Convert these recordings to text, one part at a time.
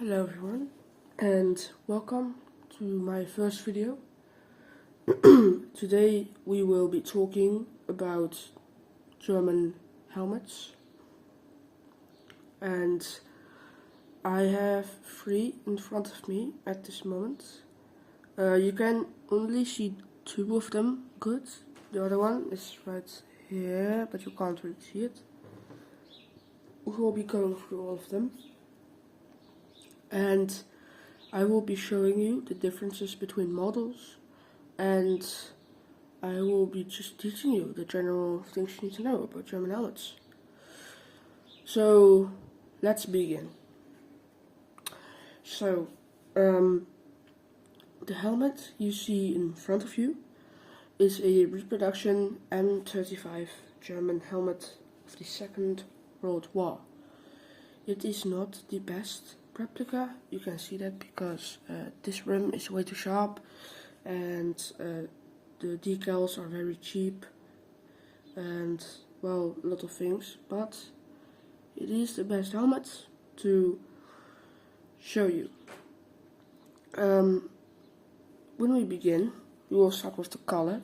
Hello everyone, and welcome to my first video. Today we will be talking about German helmets, and I have three in front of me at this moment. You can only see two of them good. The other one is right here, but you can't really see it. We will be going through all of them, and I will be showing you the differences between models, and I will be just teaching you the general things you need to know about German helmets. So let's begin. So the helmet you see in front of you is a reproduction M35 German helmet of the Second World War. It is not the best replica. You can see that because this rim is way too sharp, and the decals are very cheap, and well, a lot of things, but it is the best helmet to show you. When we begin, we will start with the color.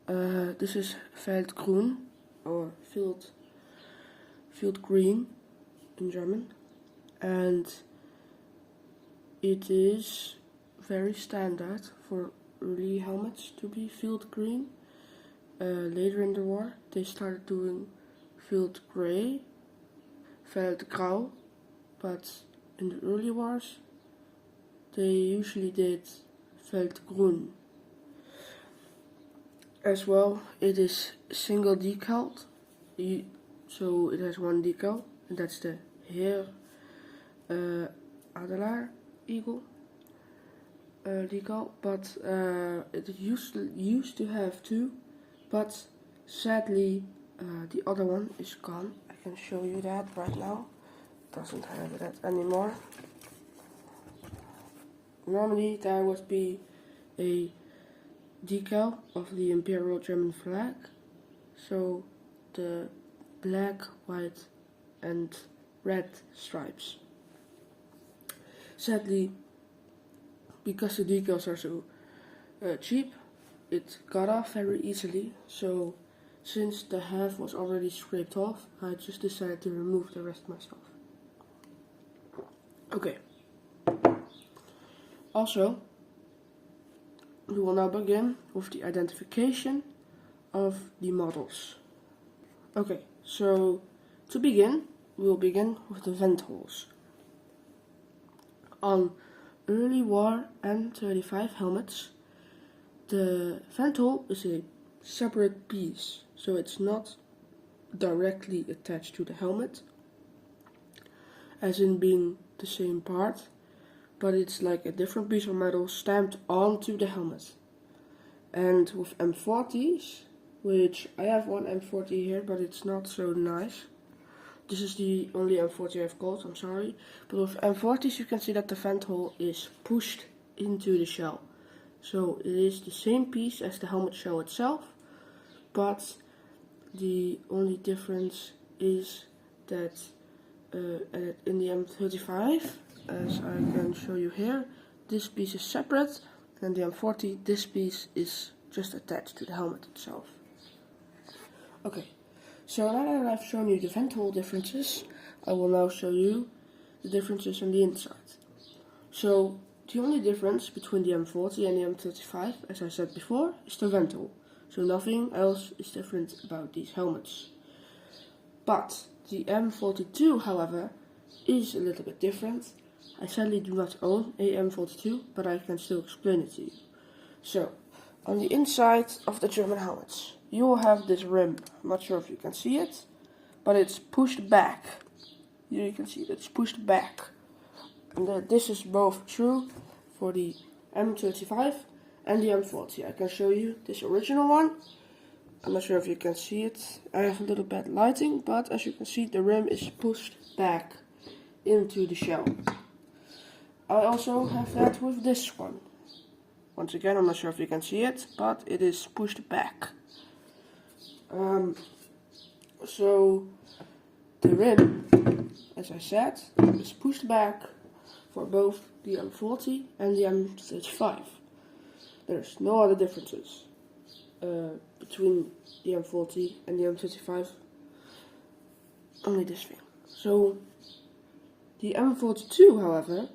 This is Feldgrün, or field green in German, and it is very standard for early helmets to be field green. Later in the war they started doing field gray, Feldgrau, but in the early wars they usually did Feldgrün. As well, it is single decaled, so it has one decal, and that's the Heer Adelaar eagle decal, but it used to have two, but sadly the other one is gone. I can show you that right now. It doesn't have that anymore. Normally there would be a decal of the Imperial German flag, so the black, white and red stripes. Sadly, because the decals are so cheap, it got off very easily, so since the half was already scraped off, I just decided to remove the rest myself. Okay. Also, we will now begin with the identification of the models. Okay, so to begin, we will begin with the vent holes. On early war M35 helmets, the vent hole is a separate piece, so it's not directly attached to the helmet, as in being the same part, but it's like a different piece of metal stamped onto the helmet. And with M40s, which I have one M40 here, but it's not so nice. This is the only M40 I've got, I'm sorry. But with M40s you can see that the vent hole is pushed into the shell. So it is the same piece as the helmet shell itself, but the only difference is that in the M35, as I can show you here, this piece is separate, and the M40, this piece is just attached to the helmet itself. Okay, so now that I've shown you the vent hole differences, I will now show you the differences on the inside. So the only difference between the M40 and the M35, as I said before, is the vent hole. So nothing else is different about these helmets. But the M42, however, is a little bit different. I sadly do not own a M42, but I can still explain it to you. So, on the inside of the German helmets, you will have this rim. I'm not sure if you can see it, but it's pushed back. Here you can see that it's pushed back. And this is both true for the M35 and the M40. I can show you this original one. I'm not sure if you can see it. I have a little bad lighting, but as you can see, the rim is pushed back into the shell. I also have that with this one. Once again, I'm not sure if you can see it, but it is pushed back. So the rim, as I said, is pushed back for both the M40 and the M35. There's no other differences between the M40 and the M35, only this thing. So the M42, however,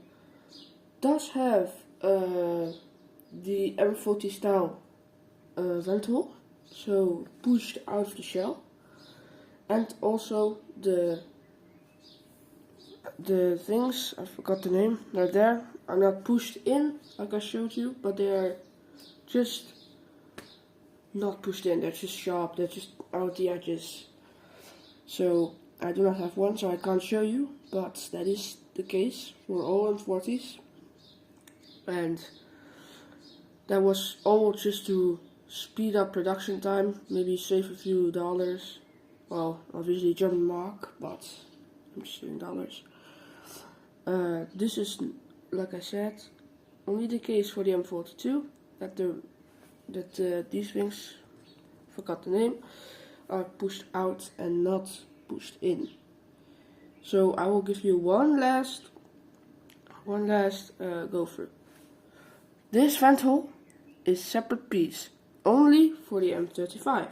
does have the M40 style ventile, so pushed out of the shell, and also the things, I forgot the name, they're there, are not pushed in like I showed you, but they are just not pushed in, they're just sharp, they're just out the edges. So I do not have one, so I can't show you, but that is the case for all M40s. And that was all just to speed up production time, maybe save a few dollars. Well, obviously German mark, but I'm just doing dollars. This is, like I said, only the case for the M42, that these things, forgot the name, are pushed out and not pushed in. So I will give you one last go through. This ventile is separate piece, only for the M35.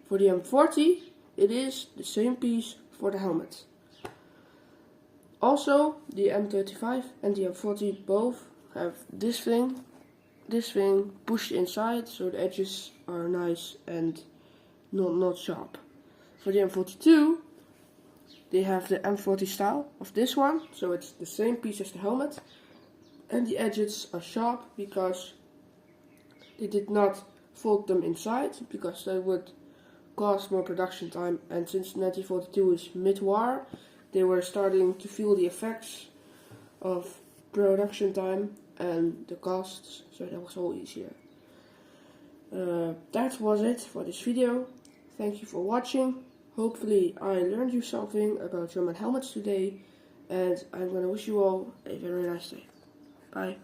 For the M40, it is the same piece for the helmet. Also, the M35 and the M40 both have this thing pushed inside, so the edges are nice and not sharp. For the M42, they have the M40 style of this one, so it's the same piece as the helmet, and the edges are sharp because they did not fold them inside, because that would cost more production time, and since 1942 is mid-war, they were starting to feel the effects of production time and the costs, so that was all easier. That was it for this video. Thank you for watching. Hopefully I learned you something about German helmets today, and I'm gonna wish you all a very nice day. Bye.